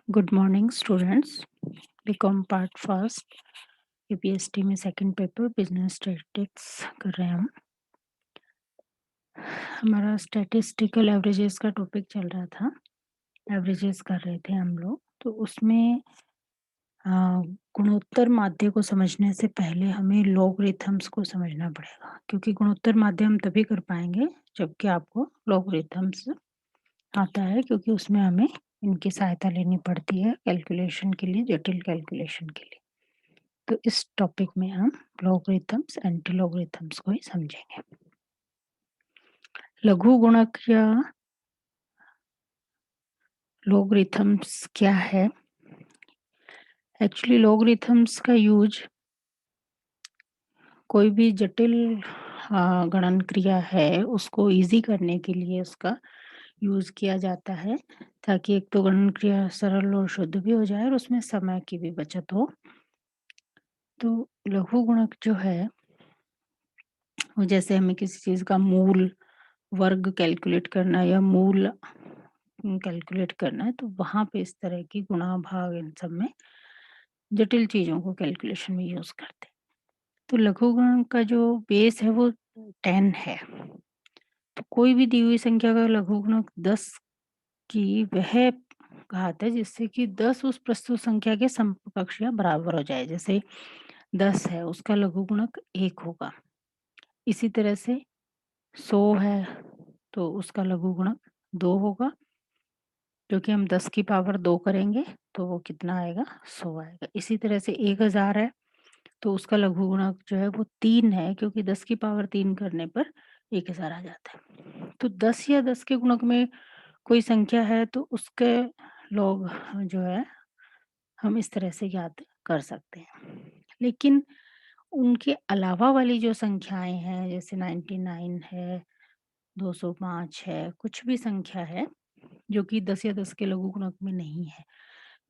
Good morning students. BCom part first UPST में second paper business statistics कर रहे हैं हम। हमारा स्टैटिस्टिकल एवरेजेस का टॉपिक चल रहा था। एवरेजेस कर रहे थे हम लोग। तो उसमें अ, गुणोत्तर माध्य को समझने से पहले हमें लॉगरिथम्स को समझना पड़ेगा, क्योंकि गुणोत्तर माध्य हम तभी कर पाएंगे जबकि आपको लॉगरिथम्स आता है, क्योंकि उसमें हमें इनकी सहायता लेनी पड़ती है कैलकुलेशन के लिए, जटिल कैलकुलेशन के लिए। तो इस टॉपिक में हम लॉगरिथम्स एंटी लॉगरिथम्स को ही समझेंगे। लघु गुणक या लॉगरिथम्स क्या है? एक्चुअली लॉगरिथम्स का यूज कोई भी जटिल गणन क्रिया है उसको इजी करने के लिए उसका यूज किया जाता है, ताकि एक तो गणन क्रिया सरल और शुद्ध भी हो जाए और उसमें समय की भी बचत हो। तो लघु गुणक जो है वो जैसे हमें किसी चीज का मूल वर्ग कैलकुलेट करना या मूल कैलकुलेट करना है, तो वहां पे इस तरह की गुणा भाग इन सब में जटिल चीजों को कैलकुलेशन में यूज करते हैं। तो लघु गुणक का जो बेस है वो 10 है। तो कोई भी दी हुई संख्या का लघु गुणक 10 की वह घात है जिससे कि 10 उस प्रस्तुत संख्या के समकक्ष या बराबर हो जाए। जैसे 10 है, उसका लघु गुणक 1 होगा। इसी तरह से 100 है तो उसका लघु गुणक 2 होगा, क्योंकि हम 10 की पावर 2 करेंगे तो वो कितना आएगा? 100 आएगा। इसी तरह से 1000 है तो उसका लघु गुणक जो है वो 3 है, क्योंकि 10 की पावर 3 करने पर 1000 आ जाता है। तो 10 या 10 के गुणक में कोई संख्या है तो उसके लॉग जो है हम इस तरह से ज्ञात कर सकते हैं। लेकिन उनके अलावा वाली जो संख्याएं हैं, जैसे 99 है, 205 है, कुछ भी संख्या है जो कि 10 या 10 के लघु गुणक में नहीं है,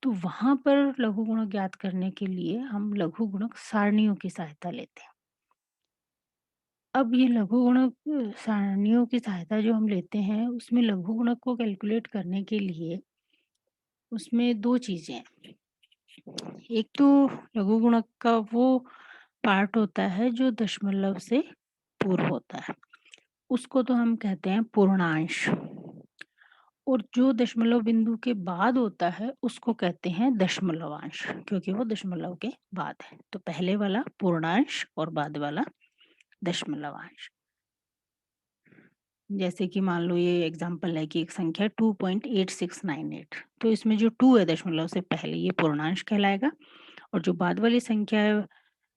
तो वहां पर लघु गुणक ज्ञात करने के लिए हम लघु गुणक सारणियों की सहायता लेते हैं। अब ये लघु गुणक सारणियों की सहायता जो हम लेते हैं उसमें लघु गुणक को कैलकुलेट करने के लिए उसमें दो चीजें हैं। एक तो लघु गुणक का वो पार्ट होता है जो दशमलव से पूर्व होता है, उसको तो हम कहते हैं पूर्णांश। और जो दशमलव बिंदु के बाद होता है उसको कहते हैं दशमलवांश, क्योंकि वो दशमलव के बाद है। तो पहले वाला पूर्णांश और बाद वाला दशमलवांश। जैसे कि मान लो ये एग्जांपल है कि एक संख्या 2.8698, तो इसमें जो 2 है दशमलव से पहले ये पूर्णांश कहलाएगा, और जो बाद वाली संख्या है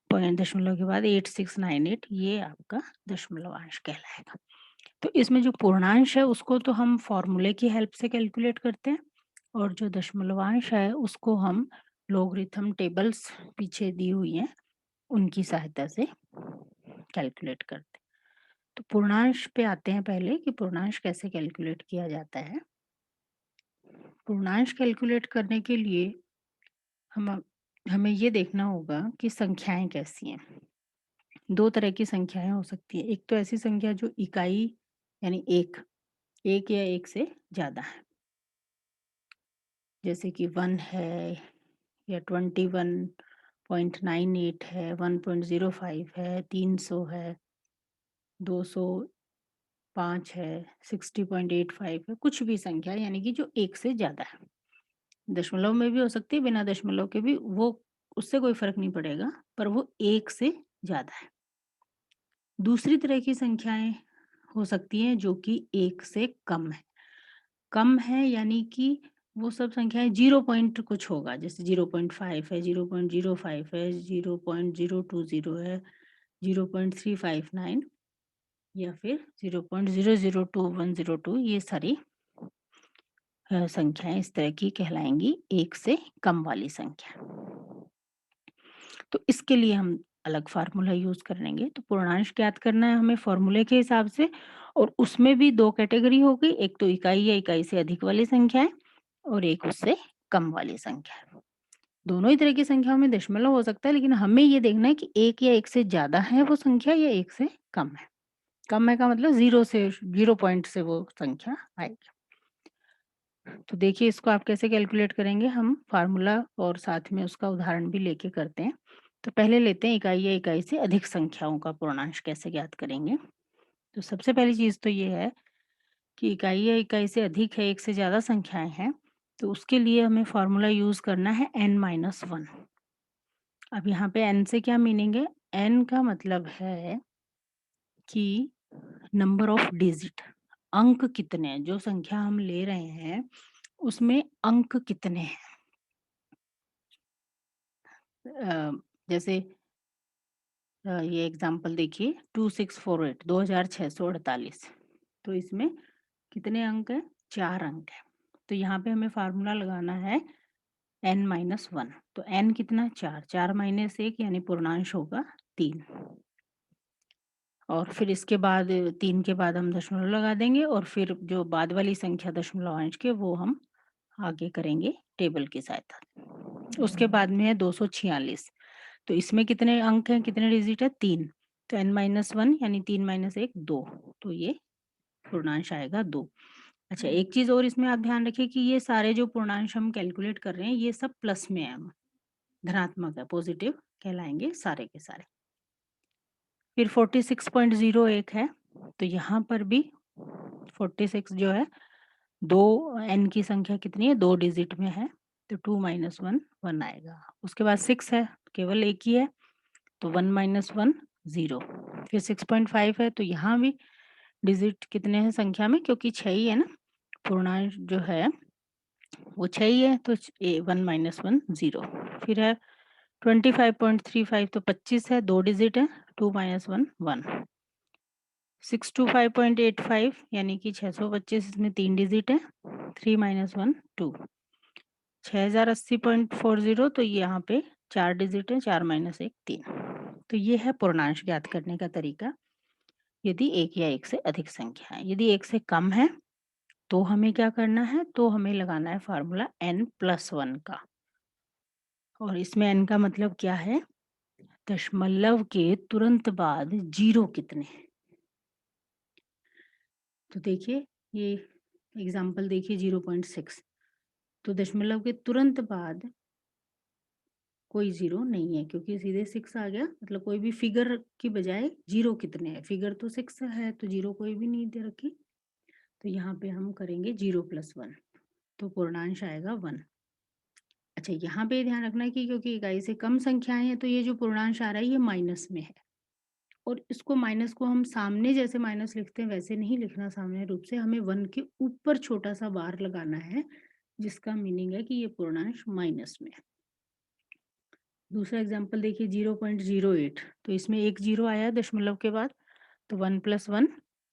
पॉइंट दशमलव के बाद 8698 ये आपका दशमलवांश कहलाएगा। तो इसमें जो पूर्णांश है उसको तो हम फॉर्मूले की हेल्प से कैलकुलेट करते हैं, और जो दशमलवांश है उसको हम लॉगरिथम टेबल्स पीछे दी हुई हैं उनकी सहायता से कैलकुलेट करते हैं। तो पूर्णांश पे आते हैं पहले कि पूर्णांश कैसे कैलकुलेट किया जाता है। पूर्णांश कैलकुलेट करने के लिए हम हमें ये देखना होगा कि संख्याएं कैसी हैं। दो तरह की संख्याएं हो सकती है। एक तो ऐसी संख्या जो इकाई यानी एक या एक से ज्यादा है, जैसे कि 1 है या 21.98 है, 1.05 है, 300 है, 205 है, 60.85 है, कुछ भी संख्या यानी कि जो एक से ज्यादा है। दशमलव में भी हो सकती है, बिना दशमलव के भी, वो उससे कोई फर्क नहीं पड़ेगा, पर वो एक से ज्यादा है। दूसरी तरह की संख्याएं हो सकती हैं जो कि एक से कम है। कम है यानी कि वो सब संख्याएं 0 पॉइंट कुछ होगा, जैसे 0.5 है, 0.05 है, 0.020 है, 0.359 या फिर 0.002102, ये सारी संख्याएं इस तरह की कहलाएंगी एक से कम वाली संख्या। तो इसके लिए हम अलग फार्मूला यूज करेंगे। तो पूर्णांश ज्ञात करना है हमें फॉर्मूले के हिसाब से, और उसमें भी दो कैटेगरी होगी, एक तो इकाई या इकाई से अधिक वाली संख्या है और एक उससे कम वाली संख्या है। दोनों ही तरह की संख्याओं में दशमलव हो सकता है, लेकिन हमें ये देखना है कि एक या एक से ज्यादा है वो संख्या या एक से कम है। कम है का मतलब 0 से 0 पॉइंट से वो संख्या आएगी। तो देखिए इसको आप कैसे कैलकुलेट करेंगे, हम फ़ॉर्मूला और साथ में उसका उदाहरण भी लेके करते हैं। तो पहले लेते हैं इकाई या इकाई से अधिक संख्याओं का पूर्णांश कैसे ज्ञात करेंगे। तो सबसे पहली चीज़ तो ये है कि इकाई या इकाई से अधिक है, एक से ज़्यादा संख्याएँ हैं, तो उसके लिए हमें फ़ॉर्मूला यूज़ करना है n-1। अब यहाँ पे n से क्या मीनिंग है? n का मतलब है कि नंबर ऑफ डिजिट, अंक कितने हैं, जो संख्या हम ले रहे हैं उसमें अंक कितने हैं। जैसे ये एग्जांपल देखिए 2648 2648, तो इसमें कितने अंक हैं? 4 अंक हैं। तो यहाँ पे हमें फ़ॉर्मूला लगाना है n-1। तो n कितना? 4, 4 माइनस 1 यानी पूर्णांश होगा 3। और फिर इसके बाद 3 के बाद हम दशमलव लगा देंगे और फिर जो बाद वाली संख्या दशमलव अंश के वो हम आगे करेंगे टेबल की सहायता से। उसके बाद में है 246। तो इसमें कितने अंक हैं, कितने डिजिट है? 3। तो n-1 यानी 3 माइनस 1 2, तो ये पूर्णांश आएगा 2। अच्छा, एक चीज़ और इसमें आप ध्यान रखिए कि ये सारे जो पूर्णांश हम कैलकुलेट कर रहे हैं ये सब प्लस में है, धनात्मक है, पॉजिटिव कहलाएंगे सारे के सारे। फिर 46.01 है, तो यहाँ पर भी 46 जो है, 2 n की संख्या कितनी है? 2 डिजिट में है, तो 2 माइनस 1 1 आएगा। उसके बाद 6 है, केवल एक ही है, तो 1 माइनस 1 0। फिर 6.5 है, तो यहाँ भी डिजिट कितने हैं संख्या में? क्योंकि 6 ही है ना, पूर्णांक जो है वो 6 ही है, तो 1 माइनस 1 0। फिर है 25.35, तो 25 है, 2 डिजिट है, 2 माइनस 1 1। 625.85 यानी कि 625, इसमें 3 डिजिट है, 3 माइनस 1 2। 6080.40, तो ये यहाँ पे 4 डिजिट है, 4 माइनस 1 3। तो ये है पूर्णांश ज्ञात करने का तरीका, यदि एक या एक से अधिक संख्या है। यदि एक से कम है तो हमें क्या करना है? तो हमें लगाना है फार्मूला n+1 का। और इसमें n का मतलब क्या है? दशमलव के तुरंत बाद जीरो कितने हैं। तो देखिए ये एग्जाम्पल देखिए 0.6, तो दशमलव के तुरंत बाद कोई ज़ीरो नहीं है क्योंकि सीधे 6 आ गया, मतलब कोई भी फिगर की बजाय ज़ीरो कितने हैं, फिगर तो 6 है तो ज़ीरो कोई भी नहीं दे रखी, तो यहाँ पे हम करेंगे 0+1, तो पूर्णांश आएगा 1। अच्छा, यहाँ पे ध्यान रखना है कि क्योंकि इकाई से कम संख्याएं हैं तो ये जो पूर्णांश आ रहा है ये माइनस में है, और इसको माइनस को हम सामने जैसे माइनस लिखते हैं वैसे नहीं लिखना, सामने रूप से हमें 1 के ऊपर छोटा सा बार लगाना है, जिसका मीनिंग है कि ये पूर्णांश माइनस में है। दूसरा एग्जाम्पल देखिए 0.08, तो इसमें एक जीरो आया दशमलव के बाद, तो 1+1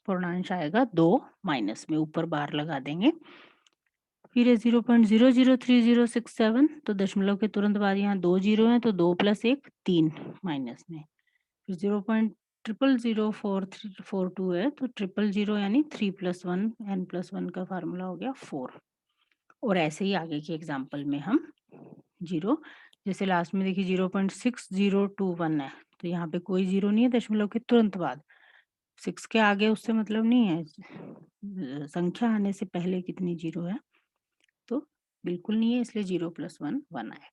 पूर्णांश आएगा 2, माइनस में ऊपर बार लगा देंगे। फिर है 0.003067, तो दशमलव के तुरंत बाद यहाँ 2 जीरो हैं, तो 2 + 1 3 माइनस में। फिर 0.000442 है, तो 000 यानी 3+1 n+1 का फार्मूला हो गया 4। और ऐसे ही आगे के एग्जाम्पल में हम जीरो, जैसे लास्ट में देखिए 0.6021 है, तो यहाँ पे कोई जीरो नहीं है दशमलव के तुरंत बाद, 6 के आगे उससे मतलब नहीं है, संख्या आने से पहले कितनी जीरो है, तो बिल्कुल नहीं है, इसलिए 0+1 1 आए।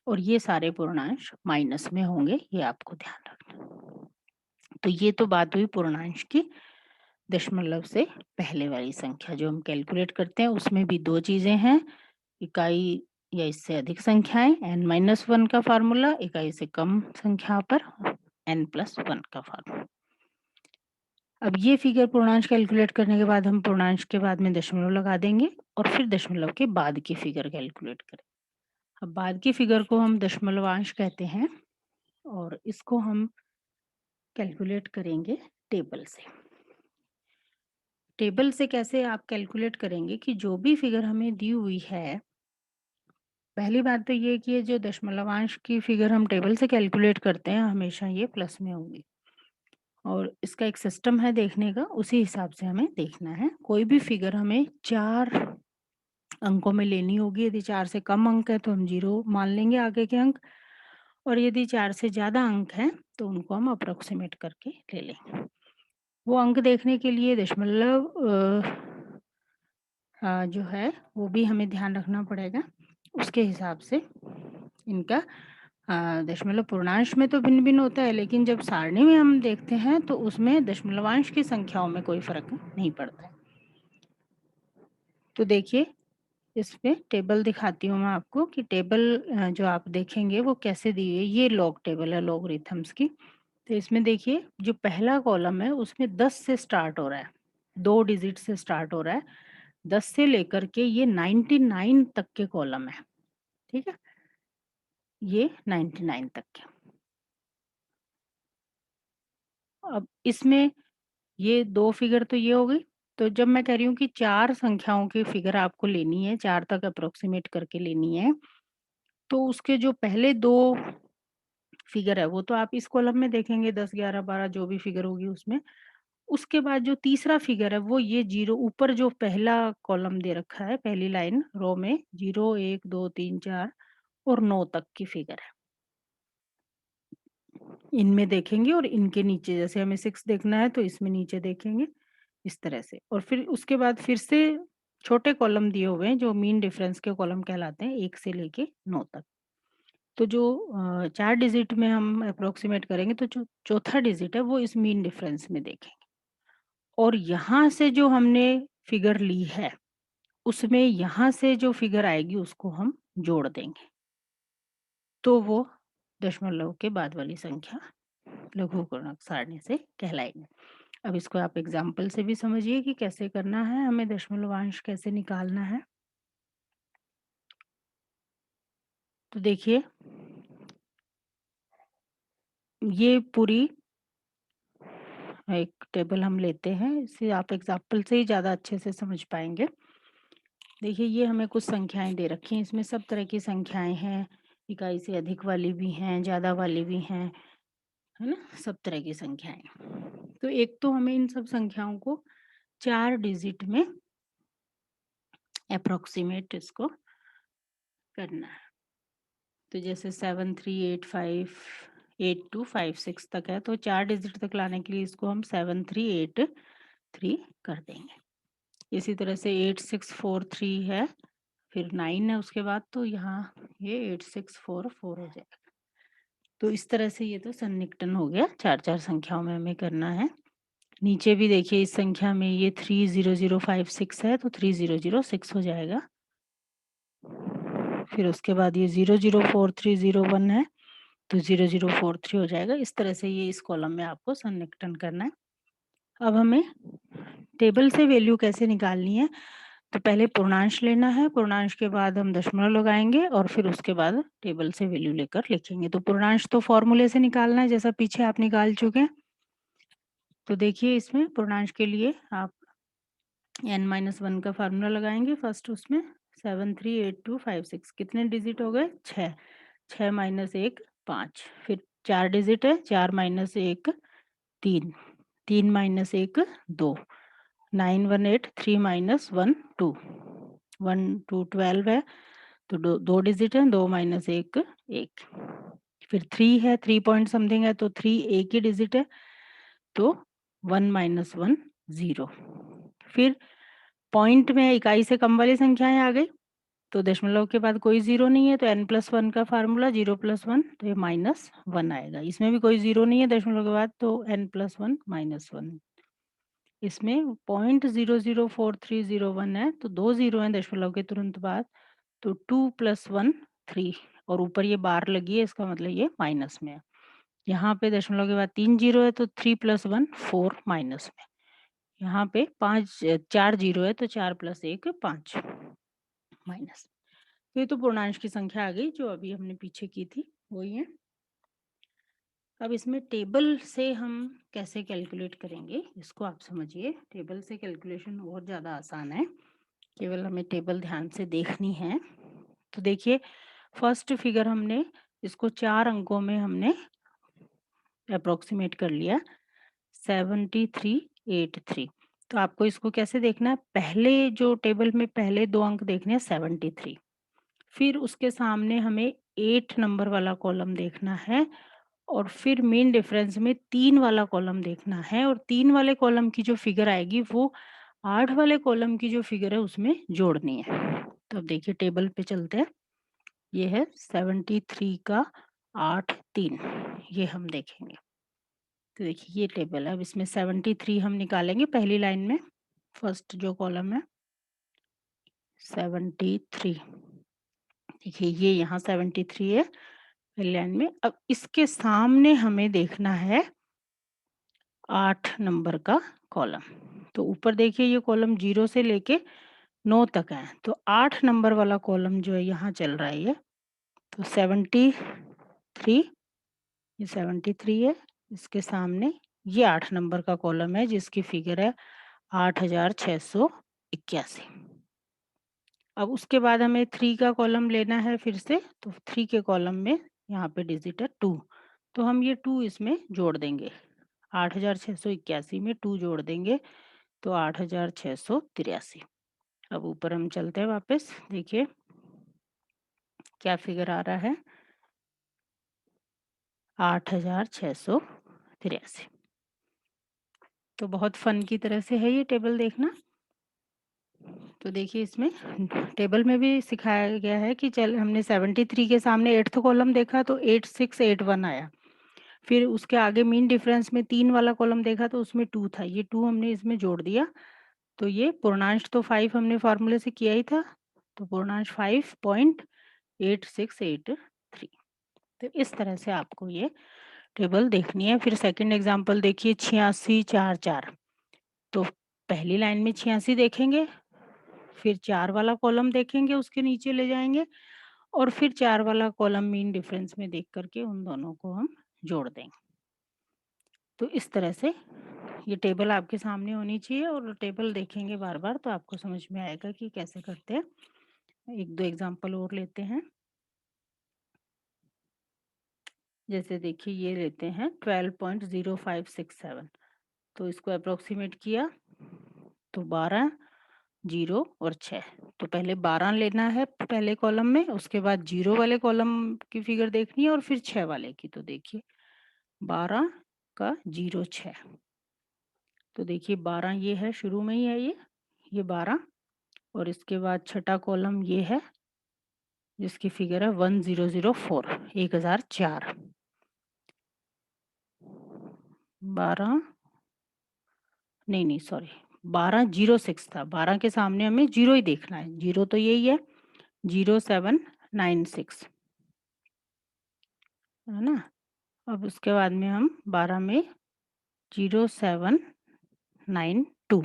और ये सारे पूर्णांश माइनस में होंगे, ये आपको ध्यान रखना। तो ये तो बात हुई पूर्णांश की। दशमलव से पहले वाली संख्या जो हम कैलकुलेट करते हैं उसमें भी दो चीजें हैं, इकाई या इससे अधिक संख्याएं n-1 का फार्मूला, इकाई से कम संख्या पर n+1 का फार्मूला। अब ये फिगर पूर्णांश कैलकुलेट करने के बाद हम पूर्णांश के बाद में दशमलव लगा देंगे और फिर दशमलव के बाद की फिगर कैलकुलेट करें। अब बाद की फिगर को हम दशमलवांश कहते हैं और इसको हम कैलकुलेट करेंगे टेबल से। टेबल से कैसे आप कैलकुलेट करेंगे कि जो भी फिगर हमें दी हुई है, पहली बात तो ये कि ये जो दशमलवांश की फिगर हम टेबल से कैलकुलेट करते हैं हमेशा ये प्लस में होंगी, और इसका एक सिस्टम है देखने का, उसी हिसाब से हमें देखना है। कोई भी फिगर हमें 4 अंकों में लेनी होगी, यदि 4 से कम अंक है तो हम 0 मान लेंगे आगे के अंक, और यदि 4 से ज़्यादा अंक हैं तो उनको हम अप्रोक्सीमेट करके ले लेंगे। वो अंक देखने के लिए दशमलव जो है वो भी हमें ध्यान रखना पड़ेगा। उसके हिसाब से इनका दशमलव पूर्णांश में तो भिन्न-भिन्न होता है, लेकिन जब सारणी में हम देखते हैं तो उसमें दशमलवांश की संख्याओं में कोई फ़र्क नहीं पड़ता है। तो देखिए, इस पे टेबल दिखाती हूँ मैं आपको कि टेबल जो आप देखेंगे वो कैसे दी हुई है। ये लॉग टेबल है लॉगरिथम्स की। तो इसमें देखिए जो पहला कॉलम है उसमें 10 से स्टार्ट हो रहा है, 2 डिजिट से स्टार्ट हो रहा है। 10 से लेकर के ये 99 तक के कॉलम है, ठीक है? ये 99 तक के। अब इसमें ये 2 फिगर तो ये हो गई। तो जब मैं कह रही हूँ कि 4 संख्याओं की फिगर आपको लेनी है, 4 तक अप्रॉक्सिमेट करके लेनी है, तो उसके जो पहले 2 फिगर है वो तो आप इस कॉलम में देखेंगे 10, 11, 12 जो भी फिगर होगी उसमें। उसके बाद जो तीसरा फिगर है वो ये 0 ऊपर जो पहला कॉलम दे रखा है, पहली लाइन रो में 0, 1, 2, 3, 4 और 9 तक की फिगर है। इनमें देखेंगे और इनके नीचे जैसे हमें 6 देखना है तो इसमें नीचे देखेंगे, इस तरह से। और फिर उसके बाद फिर से छोटे कॉलम दिए हुए हैं जो मीन डिफरेंस के कॉलम कहलाते हैं 1 से लेके 9 तक। तो जो 4 डिजिट में हम अप्रॉक्सिमेट करेंगे तो जो चौथा डिजिट है वो इस मीन डिफरेंस में देखेंगे। और यहाँ से जो हमने फिगर ली है, उसमें यहाँ से जो फिगर आएगी उसको हम जोड़ देंगे। तो वो दशमलव के बाद वाली संख्या लघुगणक सारणी से कहलाएगी। अब इसको आप एग्जाम्पल से भी समझिए कि कैसे करना है, हमें दशमलवांश कैसे निकालना है। तो देखिए, ये पूरी एक टेबल हम लेते हैं, इसे आप एग्जाम्पल से ही ज़्यादा अच्छे से समझ पाएँगे। देखिए, ये हमें कुछ संख्याएँ दे रखी हैं, इसमें सब तरह की संख्याएँ हैं, इकाई से अधिक वाली भी हैं, ज़्यादा वाली भी हैं, है ना? सब तरह की संख्याएँ। तो एक तो हमें इन सब संख्याओं को 4 डिजिट में एप्रोक्सीमेट इसको करना है। तो जैसे 7, 3, 8, 5, 8, 2, 5, 6 तक है, तो 4 डिजिट तक लाने के लिए इसको हम 7, 3, 8, 3 कर देंगे। इसी तरह से 8, 6, 4, 3 है, फिर 9 है उसके बाद, तो यहाँ ये 8, 6, 4, 4 हो जाएगा। तो इस तरह से ये तो सन्निकटन हो गया, 4-4 संख्याओं में हमें करना है। नीचे भी देखिए इस संख्या में ये 30056 है, तो 3006 हो जाएगा। फिर उसके बाद ये 004301 है, तो 0043 हो जाएगा। इस तरह से ये इस कॉलम में आपको सन्निकटन करना है। अब हमें टेबल से वैल्यू कैसे निकालनी है, तो पहले पूर्णांश लेना है, पूर्णांश के बाद हम दशमलव लगाएँगे और फिर उसके बाद टेबल से वैल्यू लेकर लिखेंगे। तो पूर्णांश तो फ़ॉर्मूले से निकालना है, जैसा पीछे आप निकाल चुके हैं। तो देखिए इसमें पूर्णांश के लिए आप n-1 का फ़ॉर्मूला लगाएँगे फर्स्ट उसमें 7, 3, 8, 2, 5, 6 कितने डिजिट हो गए? 6, 6 माइनस 1 5, फिर 4 डिजिट है, 4 माइनस 1 3, 3 माइनस 1 2, 9 1 8, 3 माइनस 1 2, 1 2 12 है, तो 2 डिजिट है, 2 माइनस 1 1, फिर 3 है, 3 पॉइंट समथिंग है, तो 3 एक ही डिजिट है, तो 1 माइनस 1 0, फिर पॉइंट में इकाई से कम वाली संख्याएँ आ गई, तो दशमलव के बाद कोई ज़ीरो नहीं है, तो n+1 का फ़ॉर्मूला 0+1, तो ये -1 आएगा। इसमें भी कोई ज़ीरो नहीं है दशमलव के बाद, तो n+1 -1। इसमें 0.004301 है, तो 2 ज़ीरो हैं दशमलव के तुरंत बाद, तो 2 + 1 3 और ऊपर ये बार लगी है, इसका मतलब ये माइनस में है। यहाँ पे दशमलव के बाद 3 ज़ीरो है, तो 3 + 1 4 माइनस में। यहाँ पे 4 ज़ीरो है, तो 4 + 1 5 माइनस। तो ये तो पूर्णांश की संख्या आ गई जो अभी हमने पीछे की थी, वही है। अब इसमें टेबल से हम कैसे कैलकुलेट करेंगे, इसको आप समझिए। टेबल से कैलकुलेशन बहुत ज़्यादा आसान है, केवल हमें टेबल ध्यान से देखनी है। तो देखिए फर्स्ट फिगर हमने इसको 4 अंकों में हमने अप्रॉक्सिमेट कर लिया 7383। तो आपको इसको कैसे देखना है, पहले जो टेबल में पहले 2 अंक देखने हैं 73, फिर उसके सामने हमें 8 नंबर वाला कॉलम देखना है और फिर मेन डिफरेंस में 3 वाला कॉलम देखना है और 3 वाले कॉलम की जो फिगर आएगी वो 8 वाले कॉलम की जो फिगर है उसमें जोड़नी है। तो अब देखिए टेबल पे चलते हैं। ये है 73 का 8 3, ये हम देखेंगे। तो देखिए ये टेबल है, अब इसमें 73 हम निकालेंगे पहली लाइन में, फर्स्ट जो कॉलम है 73। देखिए ये यहाँ 73 है पहली लाइन में। अब इसके सामने हमें देखना है 8 नंबर का कॉलम। तो ऊपर देखिए ये कॉलम 0 से लेके 9 तक है, तो 8 नंबर वाला कॉलम जो है यहाँ चल रहा है ये। तो 73, ये 73 है, इसके सामने ये 8 नंबर का कॉलम है जिसकी फिगर है 8681। अब उसके बाद हमें 3 का कॉलम लेना है फिर से, तो 3 के कॉलम में यहाँ पे डिजिट है 2, तो हम ये 2 इसमें जोड़ देंगे। 8681 में 2 जोड़ देंगे तो 8683। अब ऊपर हम चलते हैं वापस, देखिए क्या फिगर आ रहा है 8683। तो बहुत फन की तरह से है ये टेबल देखना। तो देखिए इसमें टेबल में भी सिखाया गया है कि चल हमने 73 के सामने 8th कॉलम देखा तो 8681 आया। फिर उसके आगे मीन डिफरेंस में 3 वाला कॉलम देखा तो उसमें 2 था, ये 2 हमने इसमें जोड़ दिया। तो ये पूर्णांश तो 5 हमने फ़ॉर्मूले से किया ही था, तो पूर्णांश 5.8683। तो इस तरह से आपको ये टेबल देखनी है। फिर सेकंड एग्जांपल देखिए 86 4 4। तो पहली लाइन में 86 देखेंगे, फिर 4 वाला कॉलम देखेंगे, उसके नीचे ले जाएँगे और फिर 4 वाला कॉलम मीन डिफरेंस में देख कर के उन दोनों को हम जोड़ देंगे। तो इस तरह से ये टेबल आपके सामने होनी चाहिए और टेबल देखेंगे बार-बार तो आपको समझ में आएगा कि कैसे करते हैं। 1-2 एग्जांपल और लेते हैं। जैसे देखिए ये लेते हैं 12.0567, तो इसको अप्रॉक्सीमेट किया तो 12, 0 और 6। तो पहले 12 लेना है पहले कॉलम में, उसके बाद 0 वाले कॉलम की फिगर देखनी है और फिर 6 वाले की। तो देखिए 12 का 0 6। तो देखिए 12 ये है, शुरू में ही है ये 12 और इसके बाद छठा कॉलम ये है जिसकी फिगर है 1004, 1004। 12 नहीं, नहीं सॉरी 1206 था, 12 के सामने हमें 0 ही देखना है, 0 तो यही है 0796, है ना? अब उसके बाद में हम 12 में 0792,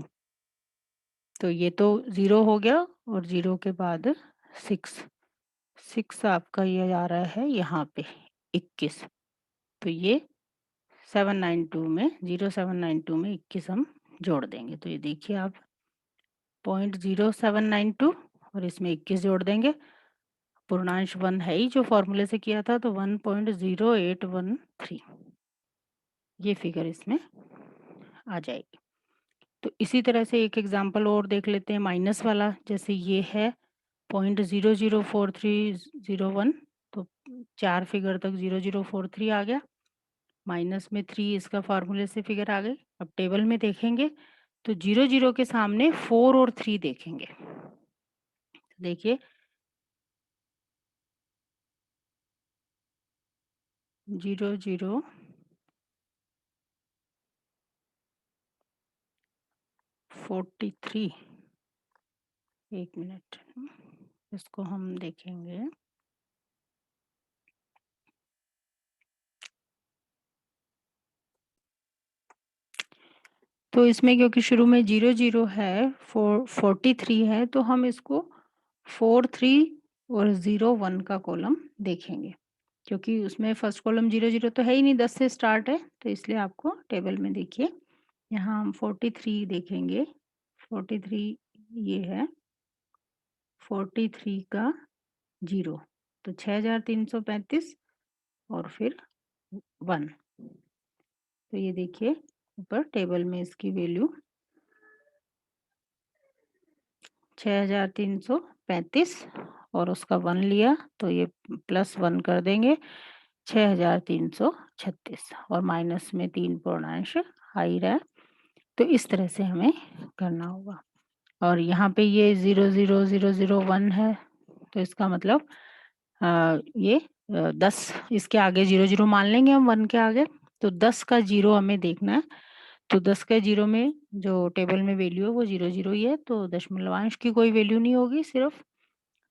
तो ये तो 0 हो गया और 0 के बाद 6, 6 आपका ये आ रहा है यहाँ पे 21, तो ये 792 में 0792 में 21 हम जोड़ देंगे। तो ये देखिए आप 0.0792 और इसमें 21 जोड़ देंगे। पूर्णांश 1 है ही जो फॉर्मूले से किया था, तो 1.0813 ये फिगर इसमें आ जाएगी। तो इसी तरह से एक एग्जांपल और देख लेते हैं माइनस वाला। जैसे ये है 0.004301, तो 4 फिगर तक 0043 आ गया। माइनस में 3 इसका फॉर्मूले से फिगर आ गई। अब टेबल में देखेंगे तो 00 के सामने 4 और 3 देखेंगे। देखिए 00 43, एक मिनट इसको हम देखेंगे। तो इसमें क्योंकि शुरू में 00 है, 43 है, तो हम इसको 43 और 01 का कॉलम देखेंगे। क्योंकि उसमें फर्स्ट कॉलम 00 तो है ही नहीं, 10 से स्टार्ट है, तो इसलिए आपको टेबल में देखिए यहाँ हम 43 देखेंगे। 43 ये है, 43 का 0 तो 6335 और फिर 1। तो ये देखिए ऊपर टेबल में इसकी वैल्यू 6335 और उसका 1 लिया तो ये +1 कर देंगे 6336 और माइनस में 3 पूर्णांश आ ही रहा है। तो इस तरह से हमें करना होगा। और यहाँ पे ये 0,0,0,0,1 है, तो इसका मतलब ये 10 इसके आगे 0,0 मान लेंगे हम 1 के आगे, तो 10 का 0 हमें देखना है। तो 10 के 0 में जो टेबल में वैल्यू है वो 0,0 ही है, तो दशमलवांश की कोई वैल्यू नहीं होगी, सिर्फ़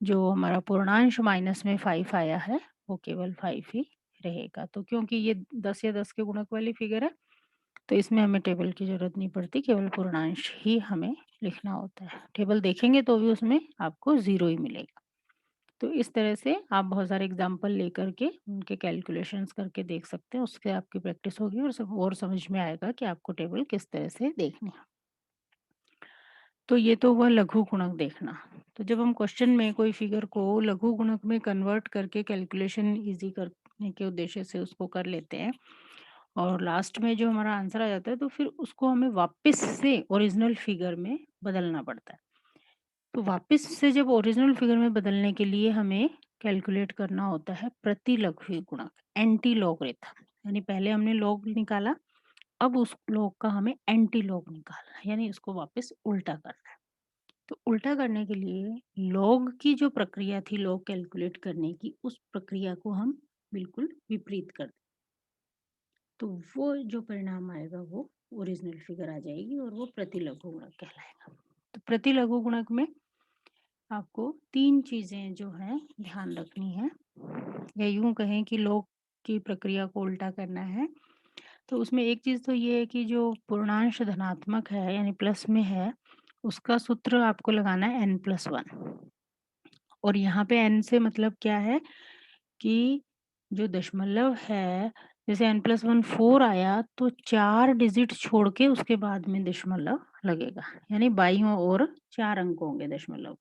जो हमारा पूर्णांश माइनस में 5 आया है, वो केवल 5 ही रहेगा। तो क्योंकि ये 10 या 10 के गुणक वाली फिगर है, तो इसमें हमें टेबल की ज़रूरत नहीं पड़ती, केवल पूर्णांश ही हमें लिखना होता है। टेबल देखेंगे तो भी उसमें आपको 0 ही मिलेगा। तो इस तरह से आप बहुत सारे एग्ज़ाम्पल लेकर के उनके कैलकुलेशंस करके देख सकते हैं, उससे आपकी प्रैक्टिस होगी और सब और समझ में आएगा कि आपको टेबल किस तरह से देखनी है। तो ये तो हुआ लघु गुणक देखना। तो जब हम क्वेश्चन में कोई फिगर को लघु गुणक में कन्वर्ट करके कैलकुलेशन ईज़ी करने के उद्देश्य से उसको कर लेते हैं और लास्ट में जो हमारा आंसर आ जाता है, तो फिर उसको हमें वापस से ओरिजिनल फिगर में बदलना पड़ता है। तो वापस से जब ओरिजिनल फिगर में बदलने के लिए हमें कैलकुलेट करना होता है प्रतिलघु गुणक, एंटी लॉगरिथम। यानी पहले हमने लॉग निकाला, अब उस लॉग का हमें एंटी लॉग निकालना है, यानी इसको वापस उल्टा करना है। तो उल्टा करने के लिए लॉग की जो प्रक्रिया थी लॉग कैलकुलेट करने की, उस प्रक्रिया को हम बिल्कुल विपरीत कर दें। तो वो जो परिणाम आएगा वो ओरिजिनल फिगर आ जाएगी और वो प्रतिलघु गुणक कहलाएगा। तो प्रतिलघु गुणक में आपको 3 चीज़ें जो हैं ध्यान रखनी है, या यूँ कहें कि लॉग की प्रक्रिया को उल्टा करना है। तो उसमें एक चीज़ तो ये है कि जो पूर्णांश धनात्मक है यानी प्लस में है, उसका सूत्र आपको लगाना है n+1। और यहाँ पे n से मतलब क्या है कि जो दशमलव है, जैसे n+1 4 आया तो 4 डिजिट छोड़ के उसके बाद में दशमलव लगेगा, यानी बाईं ओर 4 अंक होंगे दशमलव।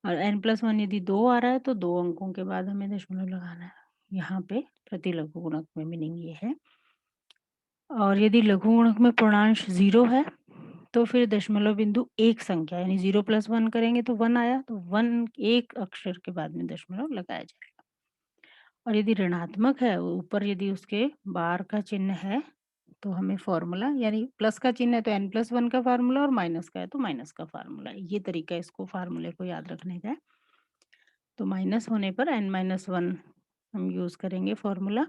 और n+1 यदि 2 आ रहा है तो 2 अंकों के बाद हमें दशमलव लगाना है। यहाँ पे प्रतिलघु गुणक में मीनिंग ये है। और यदि लघु गुणक में पूर्णांश 0 है, तो फिर दशमलव बिंदु एक संख्या यानी 0 + 1 करेंगे तो 1 आया, तो 1 एक अक्षर के बाद में दशमलव लगाया जाएगा। और यदि ऋणात्मक है, ऊपर यदि उसके बार का चिन्ह है, तो हमें फ़ॉर्मूला यानी प्लस का चिन्ह है तो n+1 का फ़ॉर्मूला और माइनस का है तो माइनस का फ़ॉर्मूला। ये तरीका है इसको फ़ॉर्मूले को याद रखने का है। तो माइनस होने पर n-1 हम यूज़ करेंगे फ़ॉर्मूला।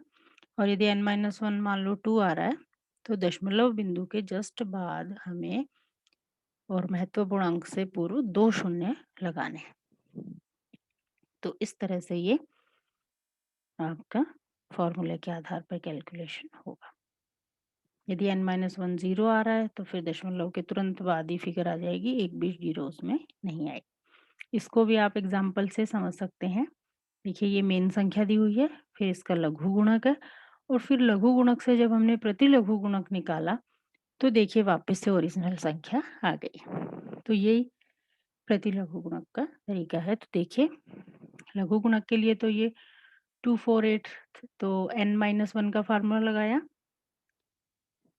और यदि n-1 मान लो 2 आ रहा है, तो दशमलव बिंदु के जस्ट बाद हमें और महत्वपूर्ण अंक से पूर्व 2 शून्य लगाने हैं। तो इस तरह से ये आपका फ़ॉर्मूले के आधार पर कैलकुलेशन होगा। यदि n-1 0 आ रहा है, तो फिर दशमलव के तुरंत बाद ही फिगर आ जाएगी, एक भी जीरो उसमें नहीं आएगी। इसको भी आप एग्ज़ाम्पल से समझ सकते हैं। देखिए ये मेन संख्या दी हुई है, फिर इसका लघु गुणक है और फिर लघु गुणक से जब हमने प्रतिलघु गुणक निकाला, तो देखिए वापस से ओरिजिनल संख्या आ गई। तो यही प्रतिलघु गुणक का तरीका है। तो देखिए लघु गुणक के लिए तो ये 2 4 8, तो n-1 का फ़ॉर्मूला लगाया,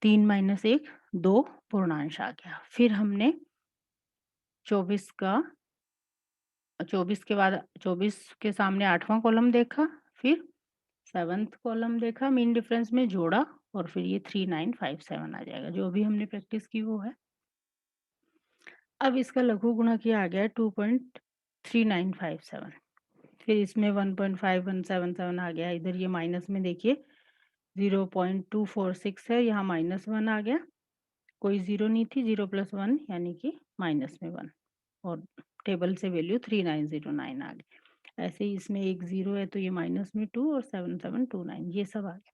3 - 1 2 पूर्णांश आ गया। फिर हमने 24 का 24 के बाद 24 के सामने 8वां कॉलम देखा, फिर 7th कॉलम देखा, मीन डिफरेंस में जोड़ा और फिर ये 3957 आ जाएगा, जो भी हमने प्रैक्टिस की वो है। अब इसका लघु गुणक ये आ गया है 2.3957, फिर इसमें 1.5177 आ गया, इधर ये माइनस में देखिए 0.246 है, यहाँ -1 आ गया, कोई ज़ीरो नहीं थी, 0 + 1 यानी कि माइनस में 1 और टेबल से वैल्यू 3909 आ गई। ऐसे ही इसमें एक ज़ीरो है तो ये माइनस में 2 और 7729 ये सब आ गया।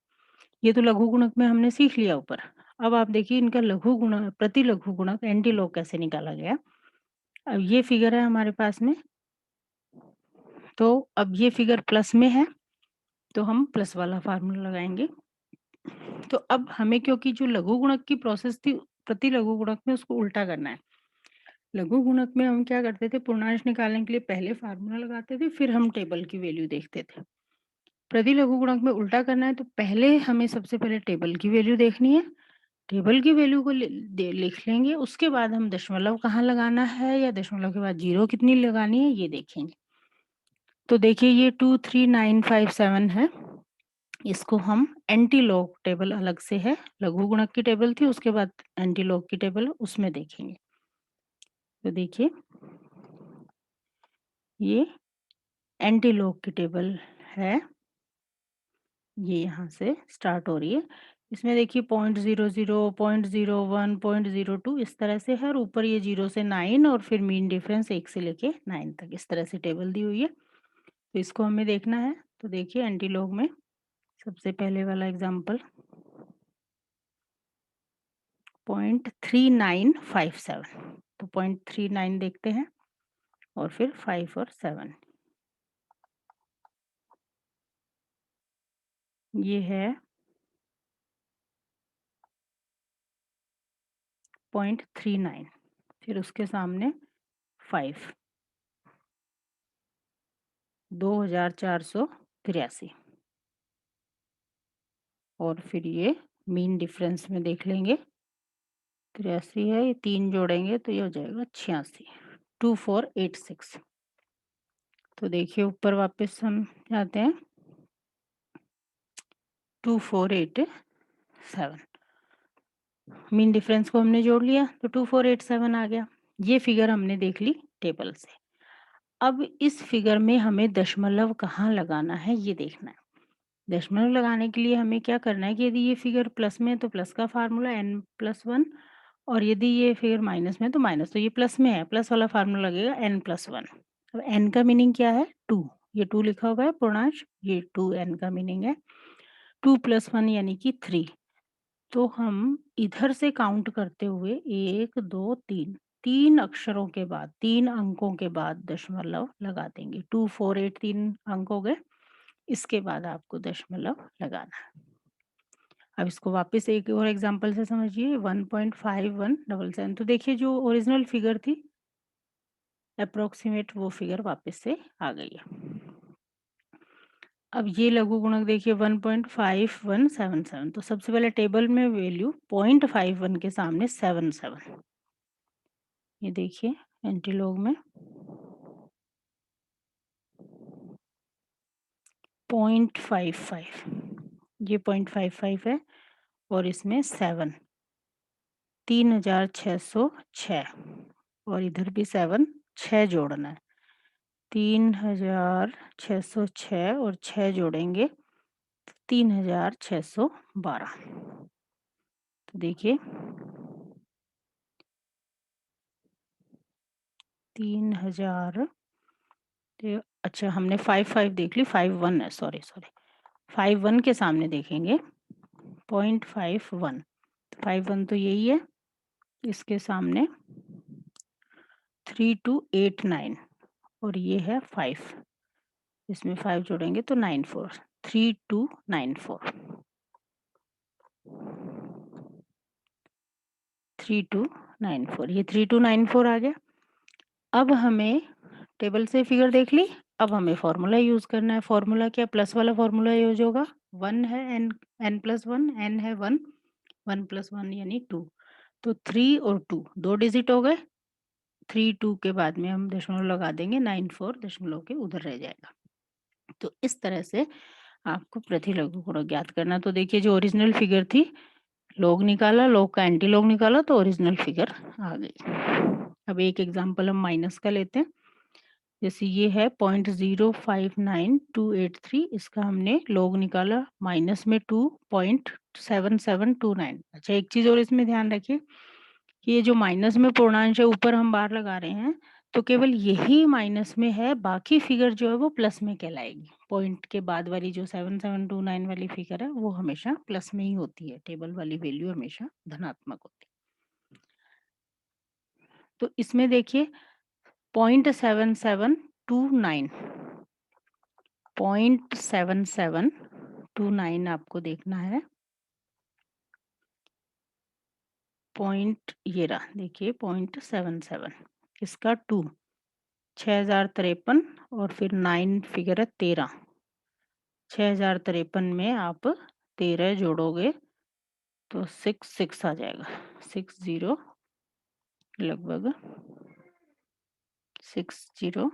ये तो लघु गुणक में हमने सीख लिया ऊपर। अब आप देखिए इनका लघु गुणक प्रतिलघु गुणक एंटी लॉग कैसे निकाला गया। अब ये फिगर है हमारे पास में, तो अब ये फिगर प्लस में है, तो हम प्लस वाला फ़ॉर्मूला लगाएँगे। तो अब हमें क्योंकि जो लघु गुणक की प्रोसेस थी, प्रतिलघु गुणक में उसको उल्टा करना है। लघु गुणक में हम क्या करते थे, पूर्णांश निकालने के लिए पहले फ़ॉर्मूला लगाते थे, फिर हम टेबल की वैल्यू देखते थे। प्रतिलघु गुणक में उल्टा करना है तो पहले हमें सबसे पहले टेबल की वैल्यू देखनी है। टेबल की वैल्यू को लिख लेंगे, उसके बाद हम दशमलव कहाँ लगाना है या दशमलव के बाद जीरो कितनी लगानी है ये देखेंगे। तो देखिए ये 23957 है, इसको हम एंटी लॉग टेबल अलग से है, लघु गुणक की टेबल थी उसके बाद एंटी लॉग की टेबल उसमें देखेंगे। तो देखिए ये एंटी लॉग की टेबल है, ये यहाँ से स्टार्ट हो रही है। इसमें देखिए 0.00, 0.01, 0.02 इस तरह से है और ऊपर ये 0 से 9 और फिर मीन डिफरेंस 1 से लेके 9 तक इस तरह से टेबल दी हुई है। तो इसको हमें देखना है। तो देखिए एंटी लॉग में सबसे पहले वाला एग्जांपल 0.3957, तो 0.39 देखते हैं और फिर 5 और 7, ये है 0.39, फिर उसके सामने 5, 2483 और फिर ये मीन डिफरेंस में देख लेंगे 83 है, ये 3 जोड़ेंगे तो ये हो जाएगा 86, 2486। तो देखिए ऊपर वापस हम जाते हैं 2487, मीन डिफरेंस को हमने जोड़ लिया तो 2487 आ गया। ये फिगर हमने देख ली टेबल से। अब इस फिगर में हमें दशमलव कहाँ लगाना है ये देखना है। दशमलव लगाने के लिए हमें क्या करना है कि यदि ये फिगर प्लस में है तो प्लस का फार्मूला n+1 और यदि ये फिगर माइनस में है तो माइनस, तो ये प्लस में है, प्लस वाला फार्मूला लगेगा n+1। अब n का मीनिंग क्या है 2, ये 2 लिखा हुआ है पूर्णांश, ये 2 n का मीनिंग है। 2 + 1 यानी कि 3। तो हम इधर से काउंट करते हुए 1 2 3 3 अक्षरों के बाद 3 अंकों के बाद दशमलव लगा देंगे। 248 3 अंक हो गए, इसके बाद आपको दशमलव लगाना है। अब इसको वापस एक और एग्जांपल से समझिए 1.5177, तो देखिए जो ओरिजिनल फिगर थी अप्रोक्सीमेट वो फिगर वापस से आ गई है। अब ये लघुगुणक देखिए 1.5177, तो सबसे पहले टेबल में वैल्यू 0.51 के सामने 77, ये देखिए एंटीलॉग में 0.55, ये 0.55 है और इसमें 7, 3606 और इधर भी 7, 6 जोड़ना है। 3606 और 6 जोड़ेंगे 3612। तो देखिए 3000, अच्छा हमने 55 देख ली, 51 है, सॉरी 51 के सामने देखेंगे 0.51, 51 तो यही है, इसके सामने 3289 और ये है 5, इसमें 5 जोड़ेंगे तो 94, 3294, 3294, ये 3294 आ गया। अब हमें टेबल से फिगर देख ली, अब हमें फॉर्मूला यूज़ करना है। फॉर्मूला क्या, प्लस वाला फॉर्मूला यूज होगा, 1 है n+1, n है 1, 1 + 1 यानी 2, तो 3 और 2 2 डिजिट हो गए, 3 2 के बाद में हम दशमलव लगा देंगे, 94 दशमलव के उधर रह जाएगा। तो इस तरह से आपको प्रतिलघुगुणक ज्ञात करना। तो देखिए जो ओरिजिनल फिगर थी लॉग निकाला, लॉग का एंटी लॉग निकाला तो ओरिजिनल फिगर आ गई। अब एक एग्जांपल हम माइनस का लेते हैं, जैसे ये है 0.059283, इसका हमने लॉग निकाला, माइनस में 2.7729। अच्छा एक चीज और इसमें ध्यान रखिए कि ये जो माइनस में पूर्णांश है ऊपर हम बार लगा रहे हैं तो केवल यही माइनस में है, बाकी फिगर जो है वो प्लस में कहलाएगी। पॉइंट के बाद वाली जो 7729 वाली फिगर है वो हमेशा प्लस में ही होती है, टेबल वाली वैल्यू हमेशा धनात्मक होती है। तो इसमें देखिए 0.7729, 0.7729 आपको देखना है, पॉइंट ये रहा देखिए 0.77, इसका 2 6053 और फिर 9 फिगर है 13, 6053 में आप 13 जोड़ोगे तो 66 आ जाएगा, 60 लगभग 606।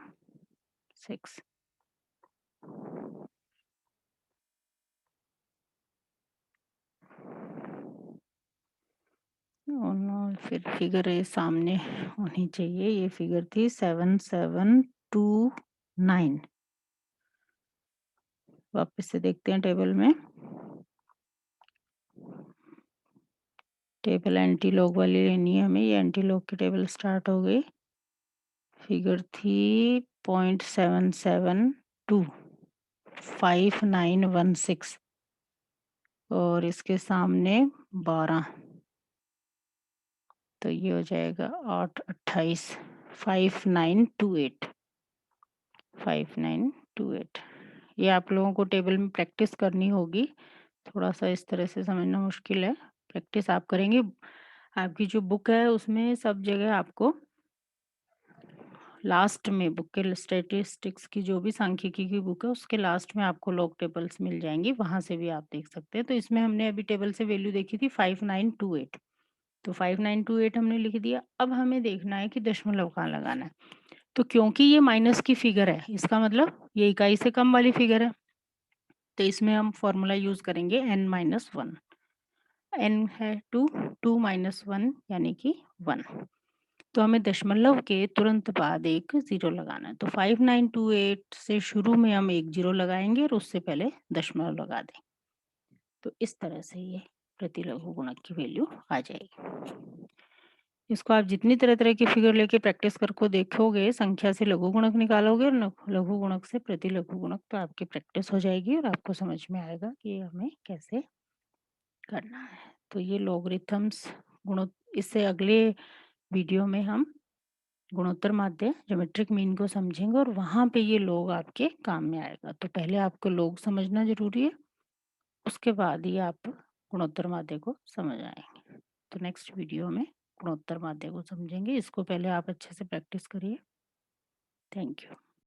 फिर फिगर ये सामने होनी चाहिए, ये फिगर थी 7729। वापस से देखते हैं टेबल में। टेबल एंटी लॉग वाली लेनी है हमें, ये एंटी लॉग की टेबल स्टार्ट हो गई। फिगर थी 0.772 5916 और इसके सामने 12, तो ये हो जाएगा 828 5928 5928। ये आप लोगों को टेबल में प्रैक्टिस करनी होगी, थोड़ा सा इस तरह से समझना मुश्किल है, प्रैक्टिस आप करेंगे। आपकी जो बुक है उसमें सब जगह आपको लास्ट में, बुक के स्टैटिस्टिक्स की जो भी सांख्यिकी की बुक है उसके लास्ट में आपको लॉग टेबल्स मिल जाएंगी, वहां से भी आप देख सकते हैं। तो इसमें हमने अभी टेबल से वैल्यू देखी थी 5928, तो 5928 हमने लिख दिया। अब हमें देखना है कि दशमलव कहाँ लगाना है। तो क्योंकि ये माइनस की फिगर है, इसका मतलब ये इकाई से कम वाली फिगर है, तो इसमें हम फॉर्मूला यूज करेंगे n-1। n है 2, 2 माइनस 1 यानी कि 1। तो हमें दशमलव के तुरंत बाद एक ज़ीरो लगाना है। तो 5928 से शुरू में हम एक ज़ीरो लगाएँगे और उससे पहले दशमलव लगा दें। तो इस तरह से ये प्रतिलघु गुणक की वैल्यू आ जाएगी। इसको आप जितनी तरह-तरह की फिगर लेके प्रैक्टिस करके देखोगे, संख्या से लघु गुणक निकालोगे और लघु गुणक से प्रतिलघु गुणक, तो आपकी प्रैक्टिस हो जाएगी और आपको समझ में आएगा कि हमें कैसे करना है। तो ये लॉगरिथम्स गुणो इससे अगले वीडियो में हम गुणोत्तर माध्य ज्योमेट्रिक मीन को समझेंगे और वहां पे ये लोग आपके काम में आएगा। तो पहले आपको लोग समझना जरूरी है, उसके बाद ही आप गुणोत्तर माध्य को समझ आएंगे। तो नेक्स्ट वीडियो में गुणोत्तर माध्य को समझेंगे, इसको पहले आप अच्छे से प्रैक्टिस करिए। Thank you.